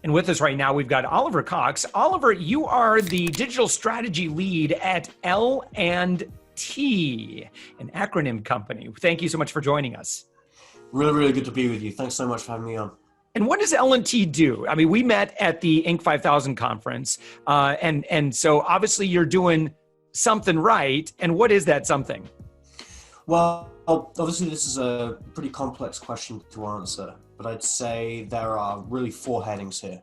And with us right now, we've got Oliver Cox. Oliver, you are the digital strategy lead at L&T, an acronym company. Thank you so much for joining us. Really, really good to be with you. Thanks so much for having me on. And what does L&T do? I mean, we met at the Inc. 5000 conference, and so obviously you're doing something right. And what is that something? Well, obviously this is a pretty complex question to answer, but I'd say there are really four headings here.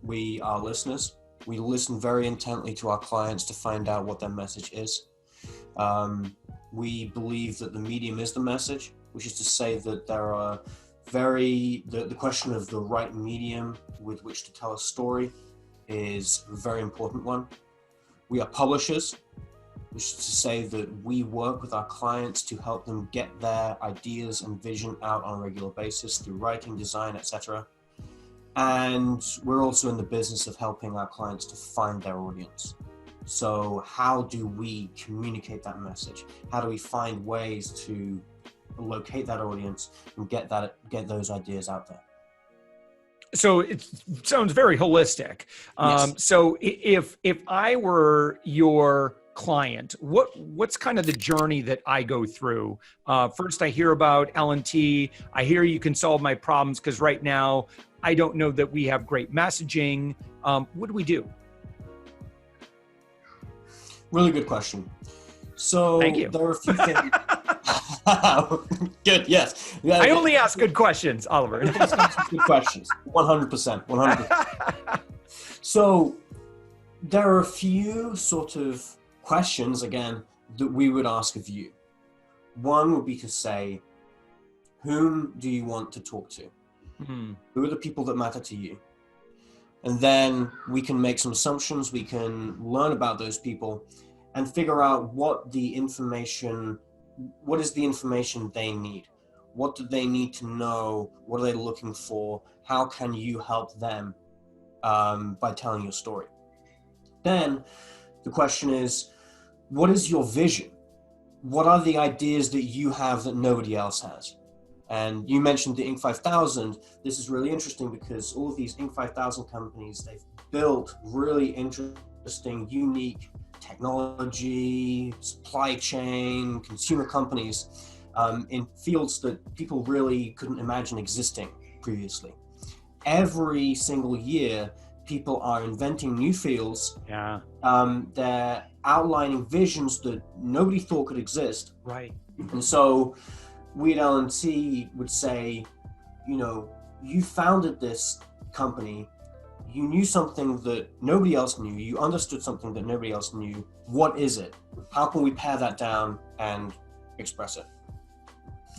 We are listeners. We listen very intently to our clients to find out what their message is. We believe that the medium is the message, which is to say that there are the question of the right medium with which to tell a story is a very important one. We are publishers, which is to say that we work with our clients to help them get their ideas and vision out on a regular basis through writing, design, etc. And we're also in the business of helping our clients to find their audience. So how do we communicate that message? How do we find ways to locate that audience and get those ideas out there? So it sounds very holistic. Yes. So if I were your client, what's kind of the journey that I go through? First, I hear about L&T. I hear you can solve my problems because right now I don't know that we have great messaging. What do we do? Really good question. So Thank you. There are a few things. Good. Yes. I only ask good questions, Oliver. Good questions. 100%. 100%. So there are a few sort of questions, again, that we would ask of you. One would be to say, whom do you want to talk to? Who are the people that matter to you? And then we can make some assumptions. We can learn about those people and figure out what is the information they need? What do they need to know? What are they looking for? How can you help them by telling your story? Then the question is, what is your vision? What are the ideas that you have that nobody else has? And you mentioned the Inc. 5000. This is really interesting because all of these Inc. 5000 companies, they've built really interesting, unique technology, supply chain, consumer companies in fields that people really couldn't imagine existing previously. Every single year, people are inventing new fields. Yeah. They're outlining visions that nobody thought could exist. Right. And so we at L&T would say, you founded this company. You knew something that nobody else knew. You understood something that nobody else knew. What is it? How can we pare that down and express it?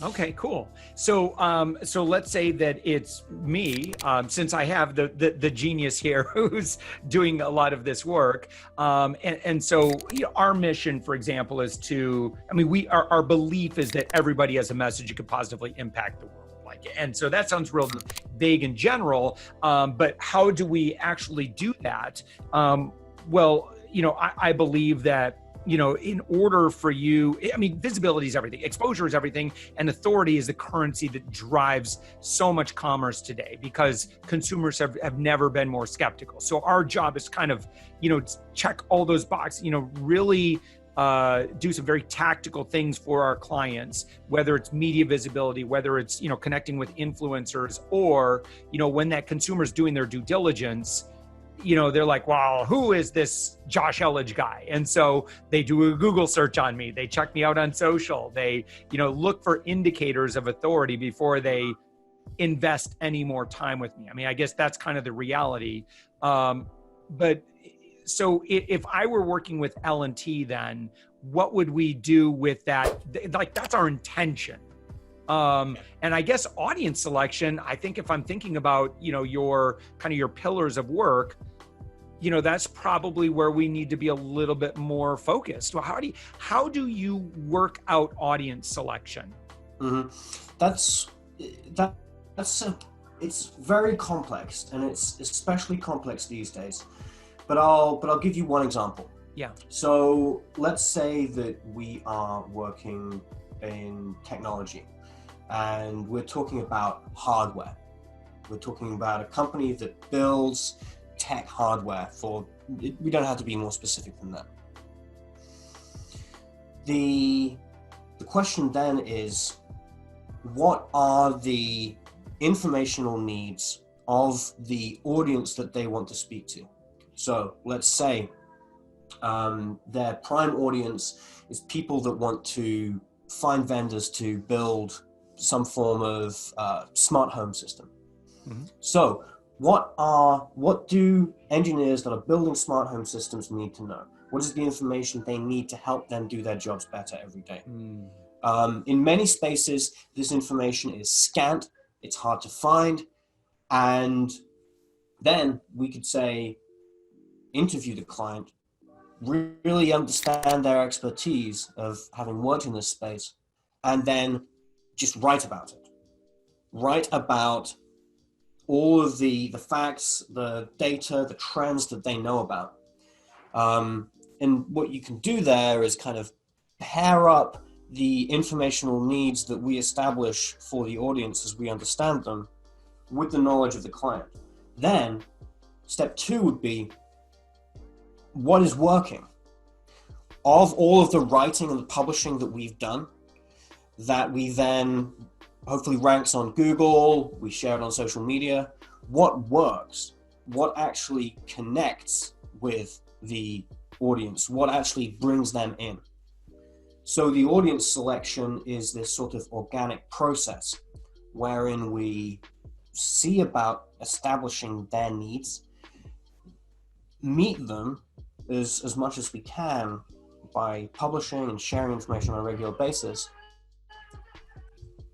Okay, cool. So let's say that it's me, since I have the genius here who's doing a lot of this work. And so our mission, for example, is our belief is that everybody has a message that could positively impact the world. And so that sounds real vague in general, but how do we actually do that? I believe that, in order for you, visibility is everything, exposure is everything, and authority is the currency that drives so much commerce today because consumers have never been more skeptical. So our job is kind of, check all those boxes, really do some very tactical things for our clients, whether it's media visibility, whether it's, connecting with influencers, or, when that consumer's doing their due diligence, they're like, wow, who is this Josh Elledge guy? And so they do a Google search on me. They check me out on social. They, look for indicators of authority before they invest any more time with me. I guess that's kind of the reality. But so if I were working with L&T, then what would we do with that? That's our intention. And I guess audience selection, I think if I'm thinking about, your pillars of work, that's probably where we need to be a little bit more focused. Well, how do you work out audience selection? Mm-hmm. It's very complex, and it's especially complex these days. But I'll give you one example. Yeah. So let's say that we are working in technology and we're talking about hardware. We're talking about a company that builds tech hardware we don't have to be more specific than that. The question then is, what are the informational needs of the audience that they want to speak to? So let's say their prime audience is people that want to find vendors to build some form of smart home system. Mm-hmm. So what do engineers that are building smart home systems need to know? What is the information they need to help them do their jobs better every day? In many spaces, this information is scant, it's hard to find, and then we could say, interview the client, really understand their expertise of having worked in this space, and then just write about it. Write about all of the facts, the data, the trends that they know about. And what you can do there is kind of pair up the informational needs that we establish for the audience as we understand them with the knowledge of the client. Then step 2 would be, what is working? Of all of the writing and the publishing that we've done, that we then hopefully ranks on Google, we share it on social media, what works? What actually connects with the audience? What actually brings them in? So the audience selection is this sort of organic process wherein we see about establishing their needs, meet them as much as we can by publishing and sharing information on a regular basis.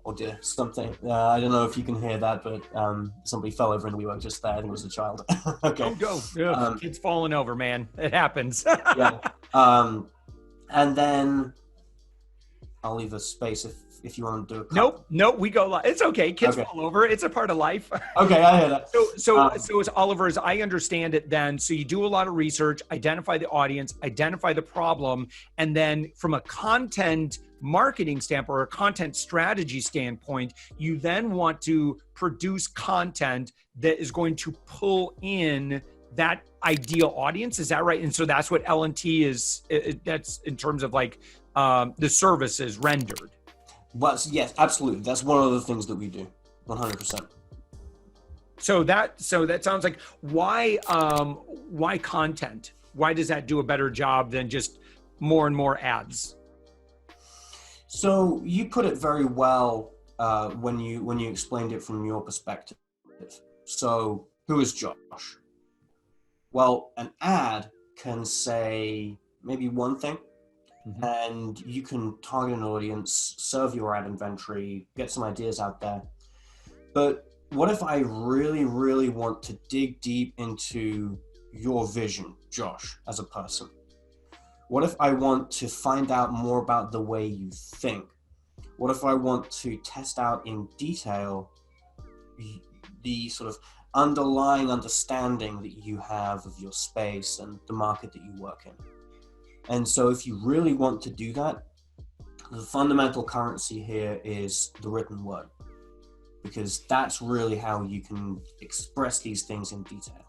Oh dear, something. I don't know if you can hear that, but somebody fell over in the WeWork just there. I think it was a child. Okay. Don't go. Yeah, kids falling over, man. It happens. Yeah. And then I'll leave a space if you want to do a cut. Nope. We go live. It's okay. Kids fall over. It's a part of life. Okay, I hear that. So as Oliver, as I understand it then, so you do a lot of research, identify the audience, identify the problem, and then from a content marketing standpoint or a content strategy standpoint, you then want to produce content that is going to pull in that ideal audience. Is that right? And so that's what L&T is, that's in terms of like the services rendered. Well, yes, absolutely. That's one of the things that we do, 100%. So that sounds like why content? Why does that do a better job than just more and more ads? So you put it very well when you explained it from your perspective. So who is Josh? Well, an ad can say maybe one thing. Mm-hmm. And you can target an audience, serve your ad inventory, get some ideas out there. But what if I really, really want to dig deep into your vision, Josh, as a person? What if I want to find out more about the way you think? What if I want to test out in detail the sort of underlying understanding that you have of your space and the market that you work in? And so if you really want to do that, the fundamental currency here is the written word, because that's really how you can express these things in detail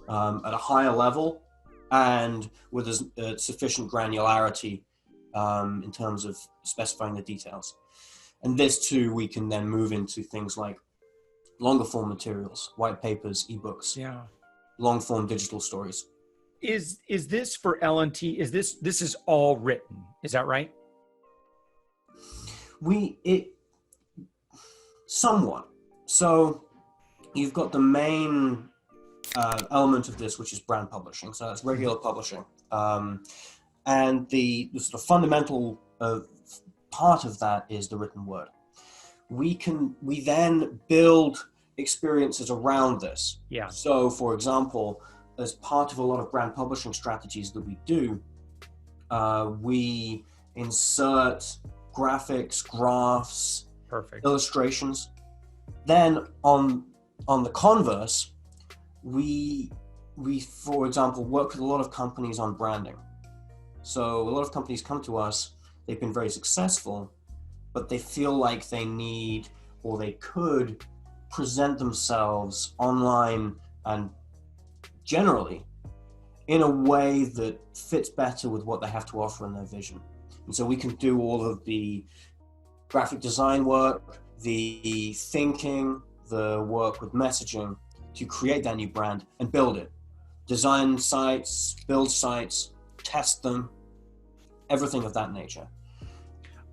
at a higher level and with sufficient granularity in terms of specifying the details. And this too, we can then move into things like longer form materials, white papers, ebooks, long form digital stories. Is this for L&T? Is this is all written? Is that right? Somewhat. So you've got the main element of this, which is brand publishing. So that's regular publishing, and the sort of fundamental part of that is the written word. We then build experiences around this. Yeah. So, for example, as part of a lot of brand publishing strategies that we do, we insert graphics, graphs, illustrations. Then on the converse, we, for example, work with a lot of companies on branding. So a lot of companies come to us, they've been very successful, but they feel like they need or they could present themselves online and generally in a way that fits better with what they have to offer in their vision. And so we can do all of the graphic design work, the thinking, the work with messaging to create that new brand and build it. Design sites, build sites, test them, everything of that nature.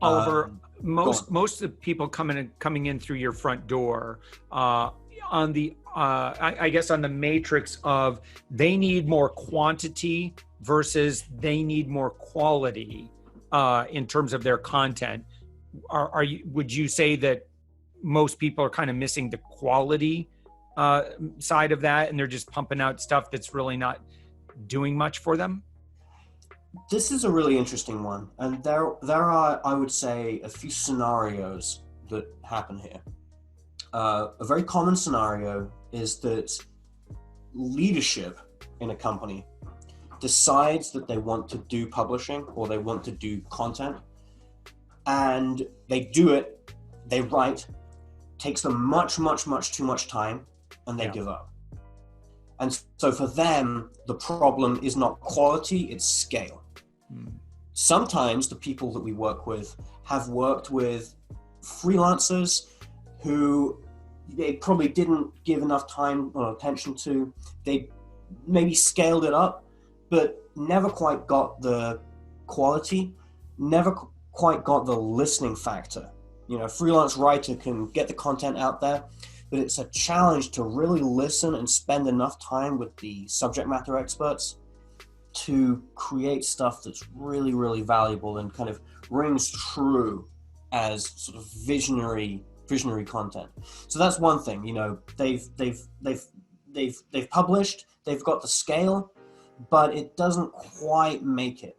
Oliver, most of the people coming in through your front door, on the I guess on the matrix of they need more quantity versus they need more quality in terms of their content. Would you say that most people are kind of missing the quality side of that, and they're just pumping out stuff that's really not doing much for them? This is a really interesting one, and there are, I would say, a few scenarios that happen here. A very common scenario is that leadership in a company decides that they want to do publishing or they want to do content, and they do it, they write, takes them much too much time, and they give up. And so for them, the problem is not quality, it's scale. Sometimes the people that we work with have worked with freelancers who they probably didn't give enough time or attention to. They maybe scaled it up, but never quite got the quality, never quite got the listening factor. You know, a freelance writer can get the content out there, but it's a challenge to really listen and spend enough time with the subject matter experts to create stuff that's really valuable and kind of rings true as sort of visionary content. So that's one thing. You know, they've published, they've got the scale, but it doesn't quite make it.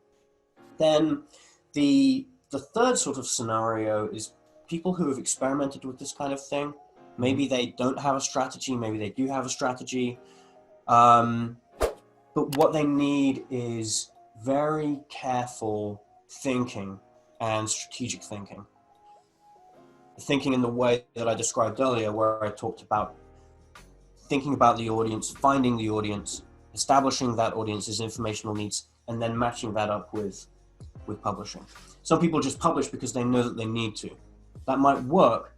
Then the third sort of scenario is people who have experimented with this kind of thing. Maybe they don't have a strategy, maybe they do have a strategy. But what they need is very careful thinking and strategic thinking. Thinking in the way that I described earlier, where I talked about thinking about the audience, finding the audience, establishing that audience's informational needs, and then matching that up with publishing. Some people just publish because they know that they need to. That might work,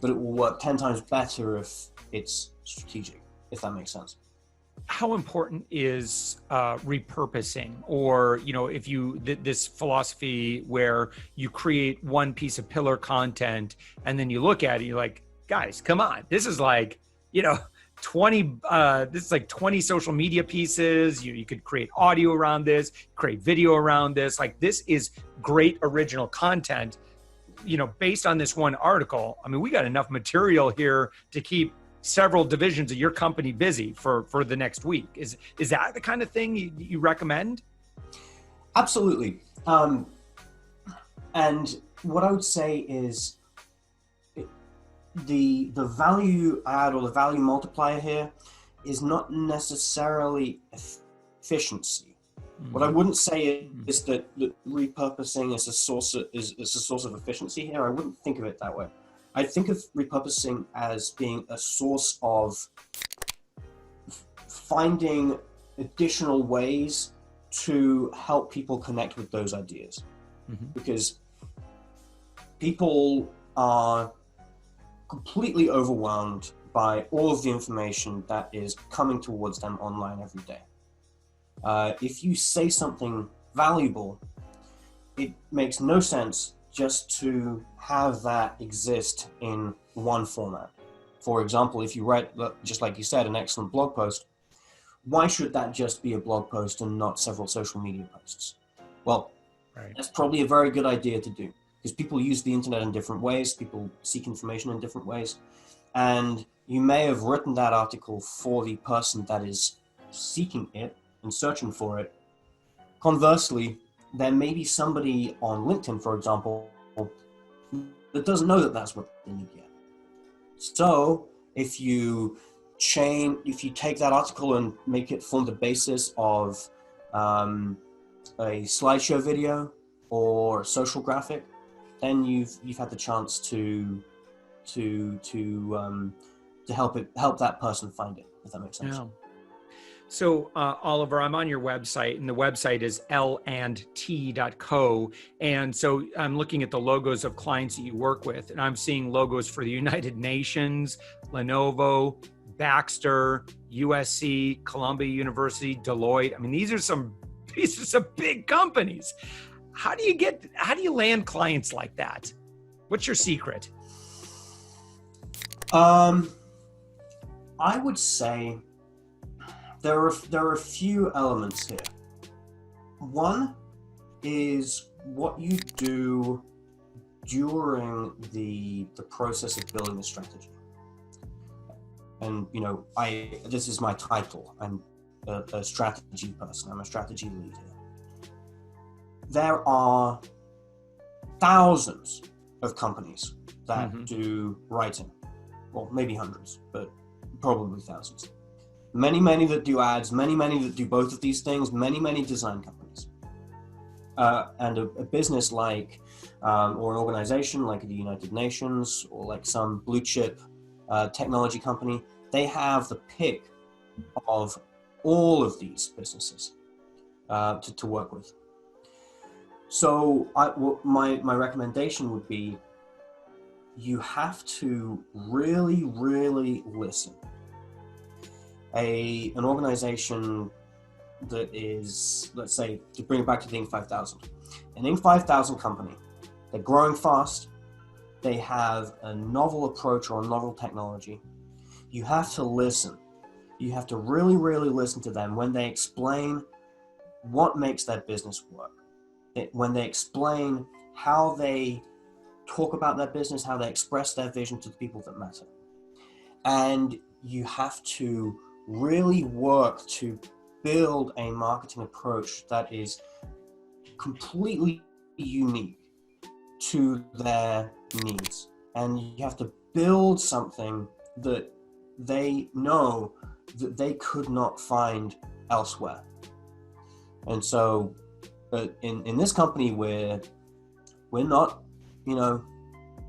but it will work 10 times better if it's strategic, if that makes sense. How important is repurposing, or, you know, if you this philosophy where you create one piece of pillar content and then you look at it, you're like, guys, come on, this is like, you know, 20 this is like 20 social media pieces. You could create audio around this, create video around this. Like, this is great original content, you know, based on this one article. I mean, we got enough material here to keep several divisions of your company busy for the next week. Is that the kind of thing you recommend? Absolutely. And what I would say is the value add or the value multiplier here is not necessarily efficiency. What I wouldn't say is that repurposing is a source of efficiency here. I wouldn't think of it that way. I think of repurposing as being a source of finding additional ways to help people connect with those ideas. Because people are completely overwhelmed by all of the information that is coming towards them online every day. If you say something valuable, it makes no sense just to have that exist in one format. For example, if you write, just like you said, an excellent blog post, why should that just be a blog post and not several social media posts? Well, that's probably a very good idea to do, because people use the internet in different ways, people seek information in different ways, and you may have written that article for the person that is seeking it and searching for it. Conversely, there may be somebody on LinkedIn, for example, that doesn't know that that's what they need yet. So if you take that article and make it form the basis of a slideshow video or a social graphic, then you've had the chance to to help that person find it, if that makes sense. Yeah. So, Oliver, I'm on your website, and the website is lant.co. And so I'm looking at the logos of clients that you work with, and I'm seeing logos for the United Nations, Lenovo, Baxter, USC, Columbia University, Deloitte. I mean, these are some big companies. How do you land clients like that? What's your secret? I would say there are a few elements here. One is what you do during the process of building the strategy. And this is my title. I'm a strategy person. I'm a strategy lead here. There are thousands of companies that do writing, well, maybe hundreds, but probably thousands. Many that do ads, many that do both of these things, many design companies. And a business like, or an organization like the United Nations, or like some blue chip technology company, they have the pick of all of these businesses to work with. So my recommendation would be, you have to really listen. An organization that is, let's say, to bring it back to the Inc. 5000, an Inc. 5000 company, they're growing fast, they have a novel approach or a novel technology. You have to listen. You have to really listen to them when they explain what makes their business work. When they explain how they talk about their business, how they express their vision to the people that matter. And you have to really work to build a marketing approach that is completely unique to their needs. And you have to build something that they know that they could not find elsewhere. And so in this company, we're not,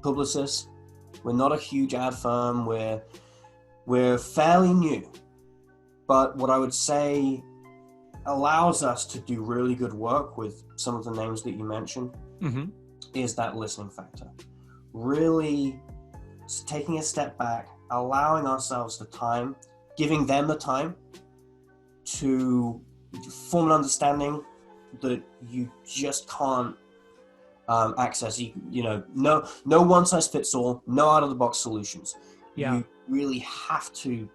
publicists. We're not a huge ad firm. We're fairly new. But what I would say allows us to do really good work with some of the names that you mentioned is that listening factor. Really taking a step back, allowing ourselves the time, giving them the time to form an understanding that you just can't access. No one size fits all, no out of the box solutions. Yeah. You really have to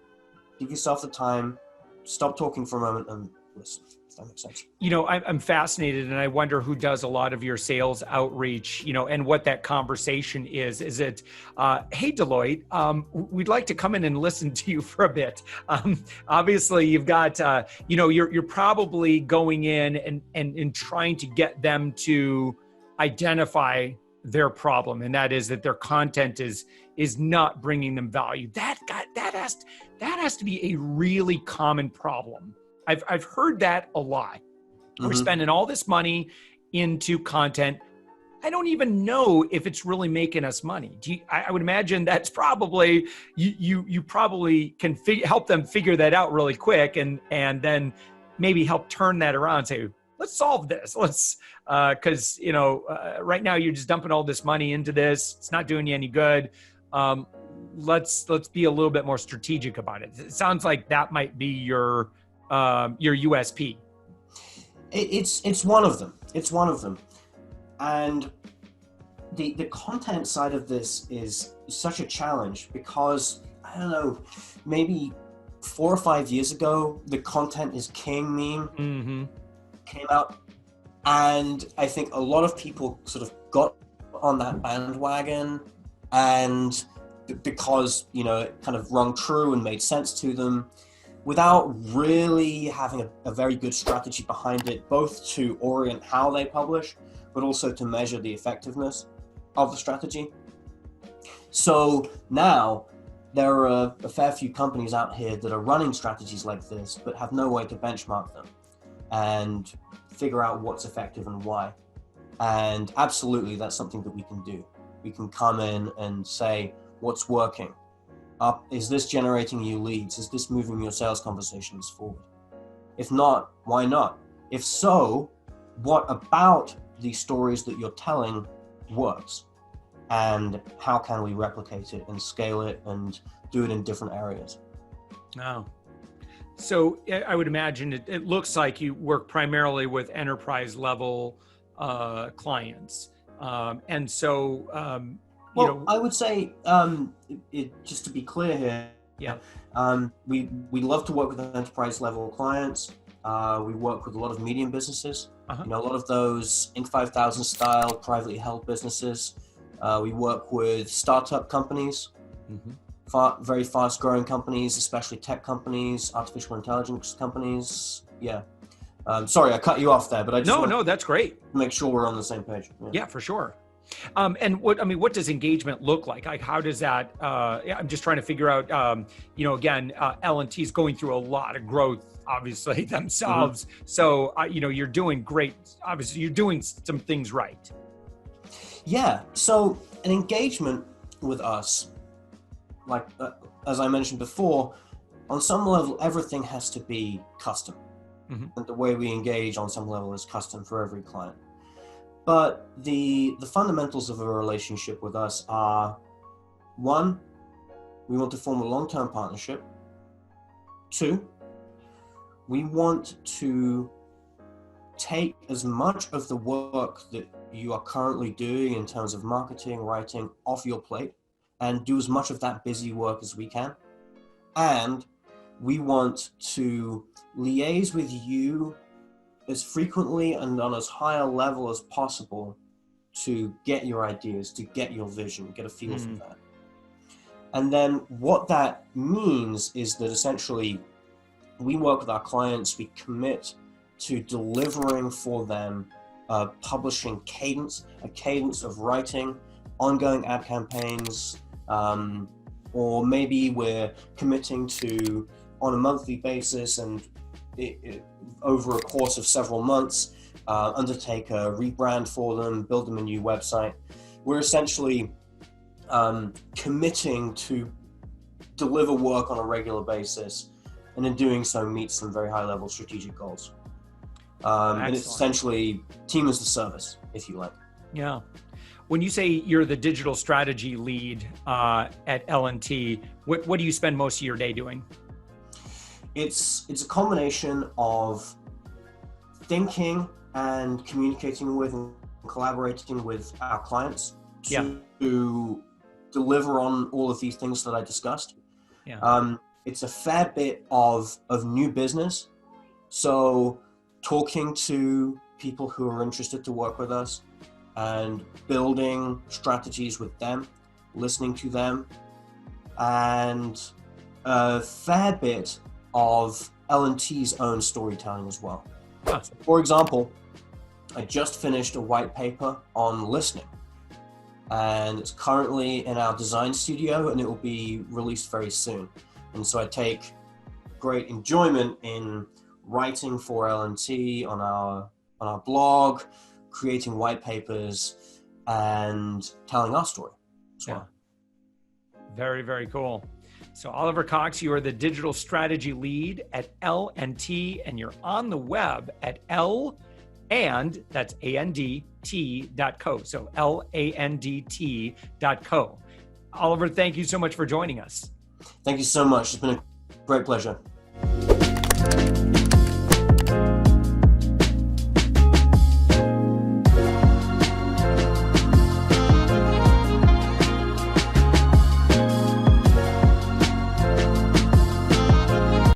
give yourself the time, stop talking for a moment and listen. If that makes sense. I'm fascinated, and I wonder who does a lot of your sales outreach, and what that conversation is. Is it, hey, Deloitte, we'd like to come in and listen to you for a bit. Obviously you've got, you're probably going in and trying to get them to identify their problem, and that is that their content is not bringing them value. That has to be a really common problem. I've heard that a lot. We're spending all this money into content. I don't even know if it's really making us money. I would imagine that's probably, you probably can help them figure that out really quick, and then maybe help turn that around and say, let's solve this. Let's, cause right now you're just dumping all this money into this. It's not doing you any good. Let's be a little bit more strategic about it. It sounds like that might be your USP. It's one of them. It's one of them. And the content side of this is such a challenge because, I don't know, maybe 4 or 5 years ago, the content is king meme came out. And I think a lot of people sort of got on that bandwagon, and because, it kind of rung true and made sense to them, without really having a very good strategy behind it, both to orient how they publish, but also to measure the effectiveness of the strategy. So now there are a fair few companies out here that are running strategies like this, but have no way to benchmark them and figure out what's effective and why. And absolutely, that's something that we can do. We can come in and say what's working, Is this generating you leads? Is this moving your sales conversations forward? If not, why not? If so, what about these stories that you're telling works? And how can we replicate it and scale it and do it in different areas? Oh. So I would imagine it looks like you work primarily with enterprise level clients. And so, I would say, just to be clear here, we love to work with enterprise level clients. We work with a lot of medium businesses, a lot of those Inc. 5000 style privately held businesses. We work with startup companies, very fast growing companies, especially tech companies, artificial intelligence companies. Yeah. Sorry, I cut you off there, but I just no, that's great. Make sure we're on the same page. Yeah, for sure. And what does engagement look like? Like, how does that, I'm just trying to figure out, again, L&T is going through a lot of growth, obviously, themselves. So, you're doing great. Obviously, you're doing some things right. Yeah. So an engagement with us, like, as I mentioned before, on some level, everything has to be custom. And the way we engage on some level is custom for every client. But the fundamentals of a relationship with us are, one, we want to form a long-term partnership. Two, we want to take as much of the work that you are currently doing in terms of marketing, writing off your plate and do as much of that busy work as we can. And we want to liaise with you as frequently and on as high a level as possible to get your ideas, to get your vision, get a feel for that. And then what that means is that essentially we work with our clients, we commit to delivering for them a publishing cadence, a cadence of writing, ongoing ad campaigns, or maybe we're committing to, on a monthly basis and over a course of several months, undertake a rebrand for them, build them a new website. We're essentially committing to deliver work on a regular basis, and in doing so meet some very high level strategic goals. And it's essentially team as the service, if you like. Yeah. When you say you're the digital strategy lead at L&T, what do you spend most of your day doing? It's a combination of thinking and communicating with and collaborating with our clients to deliver on all of these things that I discussed. It's a fair bit of new business. So talking to people who are interested to work with us and building strategies with them, listening to them, and a fair bit of L&T's own storytelling as well. So, for example, I just finished a white paper on listening, and it's currently in our design studio and it will be released very soon. And so I take great enjoyment in writing for L&T on our blog, creating white papers, and telling our story as well. Very, very cool. So Oliver Cox, you are the digital strategy lead at L&T, and you're on the web at that's ANDT.co. So LANDT.co. Oliver, thank you so much for joining us. Thank you so much. It's been a great pleasure.